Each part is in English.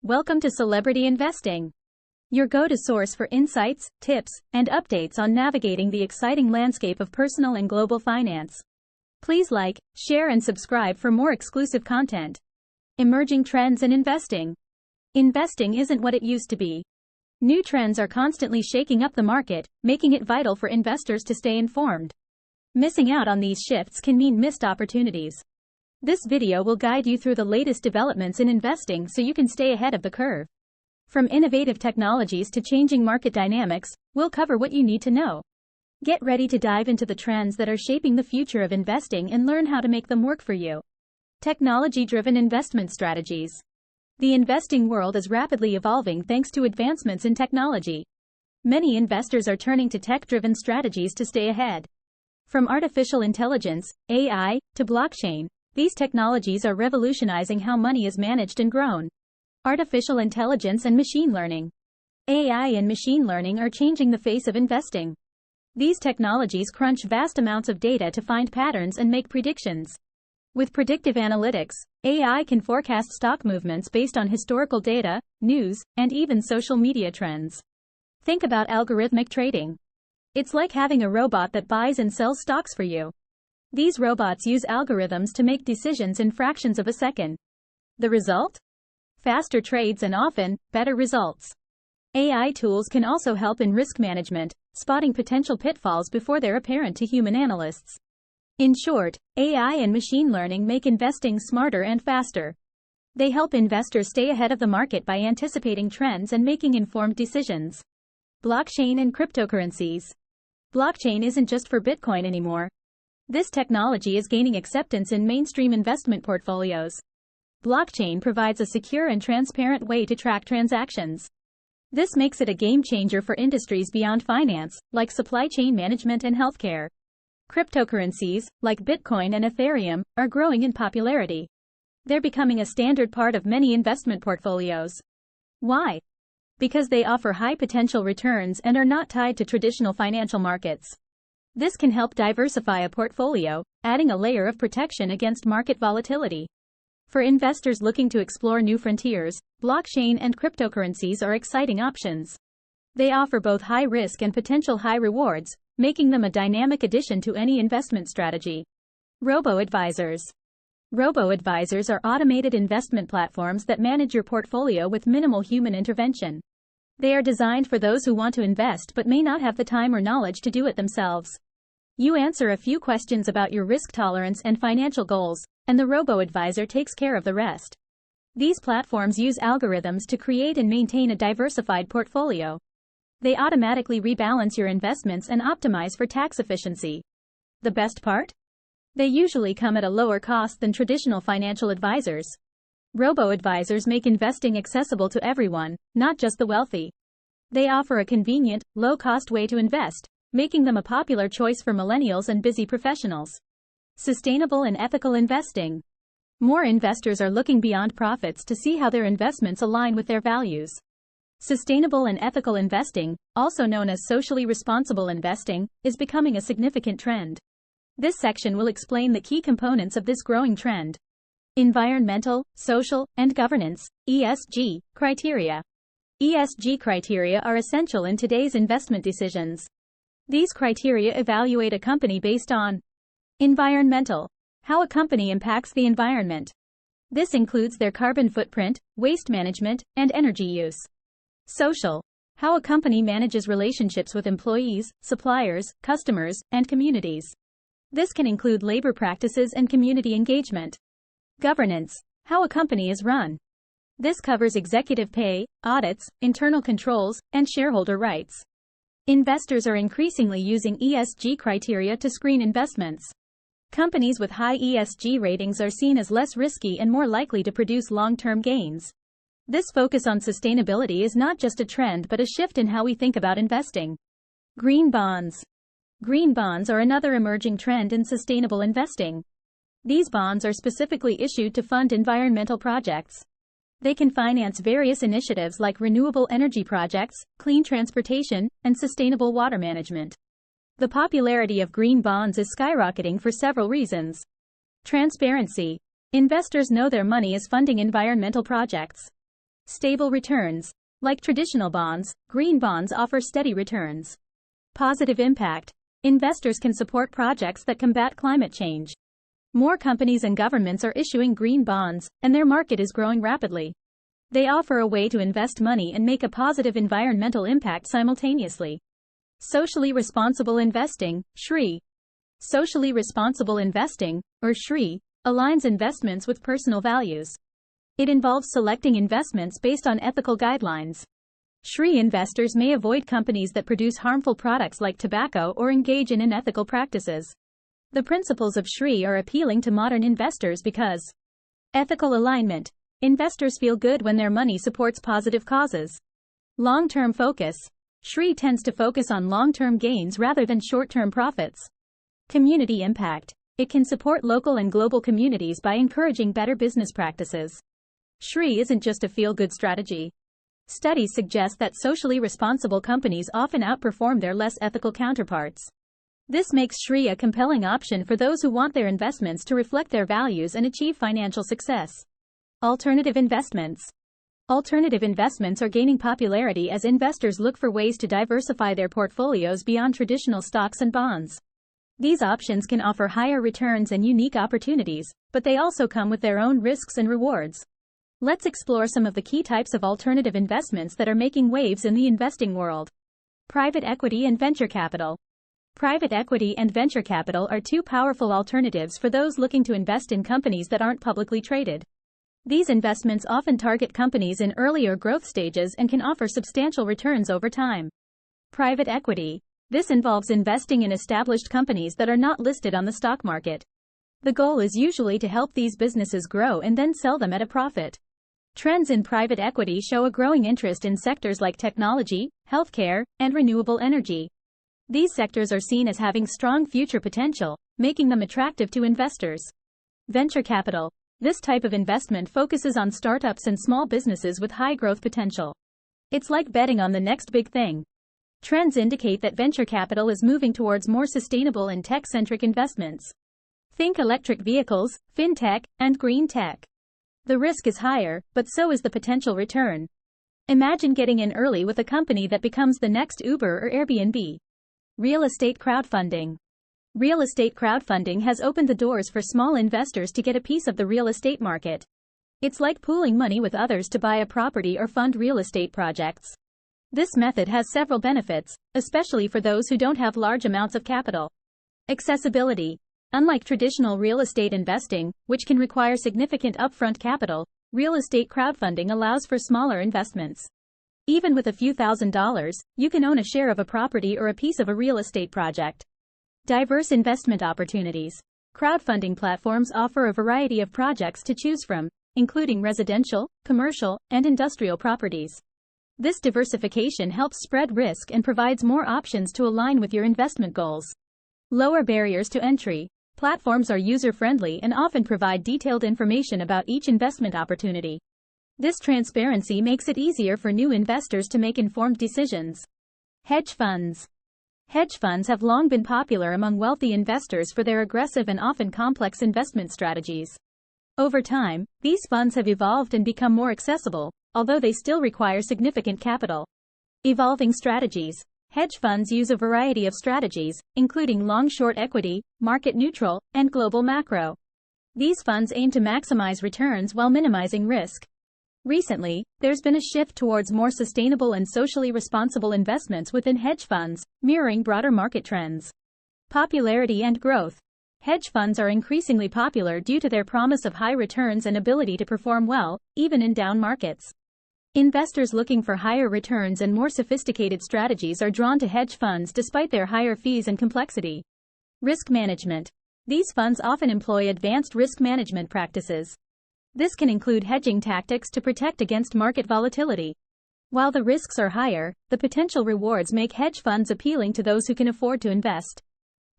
Welcome to Celebrity Investing, your go-to source for insights, tips, and updates on navigating the exciting landscape of personal and global finance. Please like, share, and subscribe for more exclusive content. Emerging trends in investing. Investing isn't what it used to be. New trends are constantly shaking up the market, making it vital for investors to stay informed. Missing out on these shifts can mean missed opportunities. This video will guide you through the latest developments in investing so you can stay ahead of the curve. From innovative technologies to changing market dynamics, we'll cover what you need to know. Get ready to dive into the trends that are shaping the future of investing and learn how to make them work for you. Technology-driven investment strategies. The investing world is rapidly evolving thanks to advancements in technology. Many investors are turning to tech-driven strategies to stay ahead. From artificial intelligence, AI, to blockchain, these technologies are revolutionizing how money is managed and grown. Artificial intelligence and machine learning. AI and machine learning are changing the face of investing. These technologies crunch vast amounts of data to find patterns and make predictions. With predictive analytics, AI can forecast stock movements based on historical data, news, and even social media trends. Think about algorithmic trading. It's like having a robot that buys and sells stocks for you. These robots use algorithms to make decisions in fractions of a second. The result? Faster trades and often, better results. AI tools can also help in risk management, spotting potential pitfalls before they're apparent to human analysts. In short, AI and machine learning make investing smarter and faster. They help investors stay ahead of the market by anticipating trends and making informed decisions. Blockchain and cryptocurrencies. Blockchain isn't just for Bitcoin anymore. This technology is gaining acceptance in mainstream investment portfolios. Blockchain provides a secure and transparent way to track transactions. This makes it a game changer for industries beyond finance, like supply chain management and healthcare. Cryptocurrencies, like Bitcoin and Ethereum, are growing in popularity. They're becoming a standard part of many investment portfolios. Why? Because they offer high potential returns and are not tied to traditional financial markets. This can help diversify a portfolio, adding a layer of protection against market volatility. For investors looking to explore new frontiers, blockchain and cryptocurrencies are exciting options. They offer both high risk and potential high rewards, making them a dynamic addition to any investment strategy. Robo-advisors. Robo-advisors are automated investment platforms that manage your portfolio with minimal human intervention. They are designed for those who want to invest but may not have the time or knowledge to do it themselves. You answer a few questions about your risk tolerance and financial goals, and the robo-advisor takes care of the rest. These platforms use algorithms to create and maintain a diversified portfolio. They automatically rebalance your investments and optimize for tax efficiency. The best part? They usually come at a lower cost than traditional financial advisors. Robo-advisors make investing accessible to everyone, not just the wealthy. They offer a convenient, low-cost way to invest, making them a popular choice for millennials and busy professionals. Sustainable and ethical investing. More investors are looking beyond profits to see how their investments align with their values. Sustainable and ethical investing, also known as socially responsible investing, is becoming a significant trend. This section will explain the key components of this growing trend. Environmental, social, and governance (ESG) criteria. ESG criteria are essential in today's investment decisions. These criteria evaluate a company based on environmental, how a company impacts the environment. This includes their carbon footprint, waste management, and energy use. Social, how a company manages relationships with employees, suppliers, customers, and communities. This can include labor practices and community engagement. Governance, how a company is run. This covers executive pay, audits, internal controls, and shareholder rights. Investors are increasingly using ESG criteria to screen investments. Companies with high ESG ratings are seen as less risky and more likely to produce long-term gains. This focus on sustainability is not just a trend but a shift in how we think about investing. Green bonds. Green bonds are another emerging trend in sustainable investing. These bonds are specifically issued to fund environmental projects. They can finance various initiatives like renewable energy projects, clean transportation, and sustainable water management. The popularity of green bonds is skyrocketing for several reasons. Transparency. Investors know their money is funding environmental projects. Stable returns. Like traditional bonds, green bonds offer steady returns. Positive impact. Investors can support projects that combat climate change. More companies and governments are issuing green bonds, and their market is growing rapidly. They offer a way to invest money and make a positive environmental impact simultaneously. Socially responsible investing, SRI. Socially responsible investing, or SRI, aligns investments with personal values. It involves selecting investments based on ethical guidelines. SRI investors may avoid companies that produce harmful products like tobacco or engage in unethical practices. The principles of SRI are appealing to modern investors because ethical alignment. Investors feel good when their money supports positive causes. Long-term focus. SRI tends to focus on long-term gains rather than short-term profits. Community impact. It can support local and global communities by encouraging better business practices. SRI isn't just a feel-good strategy. Studies suggest that socially responsible companies often outperform their less ethical counterparts. This makes SRI a compelling option for those who want their investments to reflect their values and achieve financial success. Alternative investments. Alternative investments are gaining popularity as investors look for ways to diversify their portfolios beyond traditional stocks and bonds. These options can offer higher returns and unique opportunities, but they also come with their own risks and rewards. Let's explore some of the key types of alternative investments that are making waves in the investing world. Private equity and venture capital. Private equity and venture capital are two powerful alternatives for those looking to invest in companies that aren't publicly traded. These investments often target companies in earlier growth stages and can offer substantial returns over time. Private equity. This involves investing in established companies that are not listed on the stock market. The goal is usually to help these businesses grow and then sell them at a profit. Trends in private equity show a growing interest in sectors like technology, healthcare, and renewable energy. These sectors are seen as having strong future potential, making them attractive to investors. Venture capital. This type of investment focuses on startups and small businesses with high growth potential. It's like betting on the next big thing. Trends indicate that venture capital is moving towards more sustainable and tech-centric investments. Think electric vehicles, fintech, and green tech. The risk is higher, but so is the potential return. Imagine getting in early with a company that becomes the next Uber or Airbnb. Real estate crowdfunding. Real estate crowdfunding has opened the doors for small investors to get a piece of the real estate market. It's like pooling money with others to buy a property or fund real estate projects. This method has several benefits, especially for those who don't have large amounts of capital. Accessibility. Unlike traditional real estate investing, which can require significant upfront capital, real estate crowdfunding allows for smaller investments. Even with a few $1,000s, you can own a share of a property or a piece of a real estate project. Diverse investment opportunities. Crowdfunding platforms offer a variety of projects to choose from, including residential, commercial, and industrial properties. This diversification helps spread risk and provides more options to align with your investment goals. Lower barriers to entry. Platforms are user-friendly and often provide detailed information about each investment opportunity. This transparency makes it easier for new investors to make informed decisions. Hedge funds. Hedge funds have long been popular among wealthy investors for their aggressive and often complex investment strategies. Over time, these funds have evolved and become more accessible, although they still require significant capital. Evolving strategies. Hedge funds use a variety of strategies, including long-short equity, market-neutral, and global macro. These funds aim to maximize returns while minimizing risk. Recently, there's been a shift towards more sustainable and socially responsible investments within hedge funds, mirroring broader market trends. Popularity and growth. Hedge funds are increasingly popular due to their promise of high returns and ability to perform well, even in down markets. Investors looking for higher returns and more sophisticated strategies are drawn to hedge funds despite their higher fees and complexity. Risk management. These funds often employ advanced risk management practices. This can include hedging tactics to protect against market volatility. While the risks are higher, the potential rewards make hedge funds appealing to those who can afford to invest.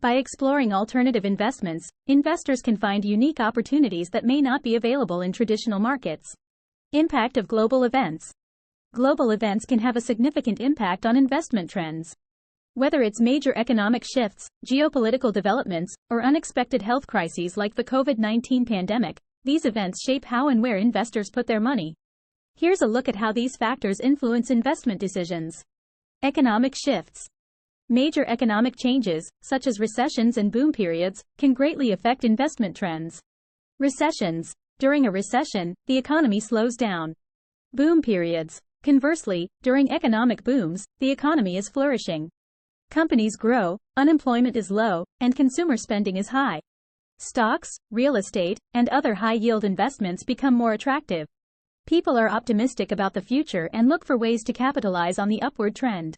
By exploring alternative investments, investors can find unique opportunities that may not be available in traditional markets. Impact of global events. Global events can have a significant impact on investment trends. Whether it's major economic shifts, geopolitical developments, or unexpected health crises like the COVID-19 pandemic, these events shape how and where investors put their money. Here's a look at how these factors influence investment decisions. Economic shifts. Major economic changes, such as recessions and boom periods, can greatly affect investment trends. Recessions. During a recession, the economy slows down. Boom periods. Conversely, during economic booms, the economy is flourishing. Companies grow, unemployment is low, and consumer spending is high. Stocks, real estate, and other high-yield investments become more attractive. People are optimistic about the future and look for ways to capitalize on the upward trend.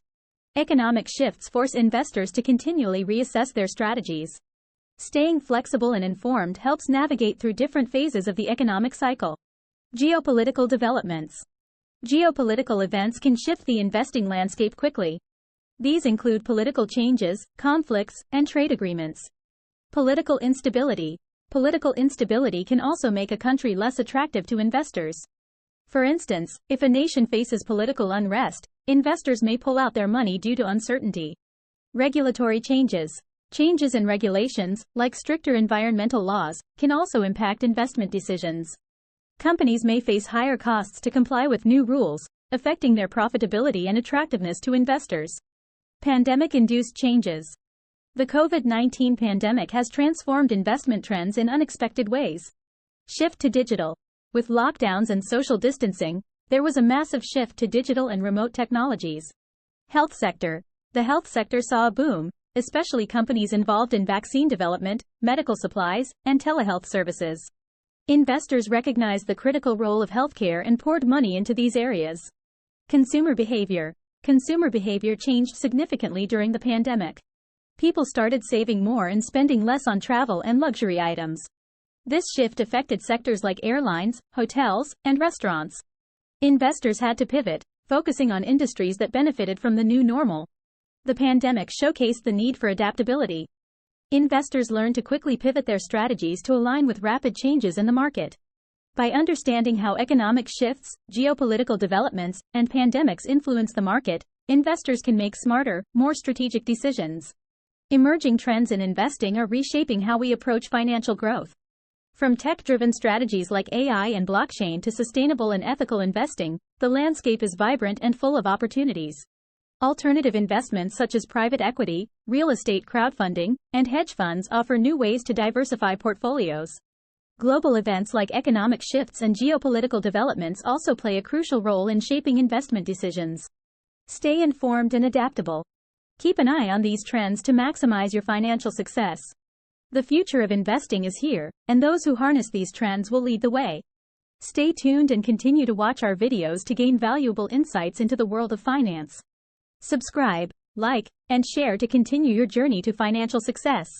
Economic shifts force investors to continually reassess their strategies. Staying flexible and informed helps navigate through different phases of the economic cycle. Geopolitical developments. Geopolitical events can shift the investing landscape quickly. These include political changes, conflicts, and trade agreements. Political instability. Political instability can also make a country less attractive to investors. For instance, if a nation faces political unrest, investors may pull out their money due to uncertainty. Regulatory changes. Changes in regulations, like stricter environmental laws, can also impact investment decisions. Companies may face higher costs to comply with new rules, affecting their profitability and attractiveness to investors. Pandemic-induced changes. The COVID-19 pandemic has transformed investment trends in unexpected ways. Shift to digital. With lockdowns and social distancing, there was a massive shift to digital and remote technologies. Health sector. The health sector saw a boom, especially companies involved in vaccine development, medical supplies, and telehealth services. Investors recognized the critical role of healthcare and poured money into these areas. Consumer behavior. Consumer behavior changed significantly during the pandemic. People started saving more and spending less on travel and luxury items. This shift affected sectors like airlines, hotels, and restaurants. Investors had to pivot, focusing on industries that benefited from the new normal. The pandemic showcased the need for adaptability. Investors learned to quickly pivot their strategies to align with rapid changes in the market. By understanding how economic shifts, geopolitical developments, and pandemics influence the market, investors can make smarter, more strategic decisions. Emerging trends in investing are reshaping how we approach financial growth. From tech-driven strategies like AI and blockchain to sustainable and ethical investing, the landscape is vibrant and full of opportunities. Alternative investments such as private equity, real estate crowdfunding, and hedge funds offer new ways to diversify portfolios. Global events like economic shifts and geopolitical developments also play a crucial role in shaping investment decisions. Stay informed and adaptable. Keep an eye on these trends to maximize your financial success. The future of investing is here, and those who harness these trends will lead the way. Stay tuned and continue to watch our videos to gain valuable insights into the world of finance. Subscribe, like, and share to continue your journey to financial success.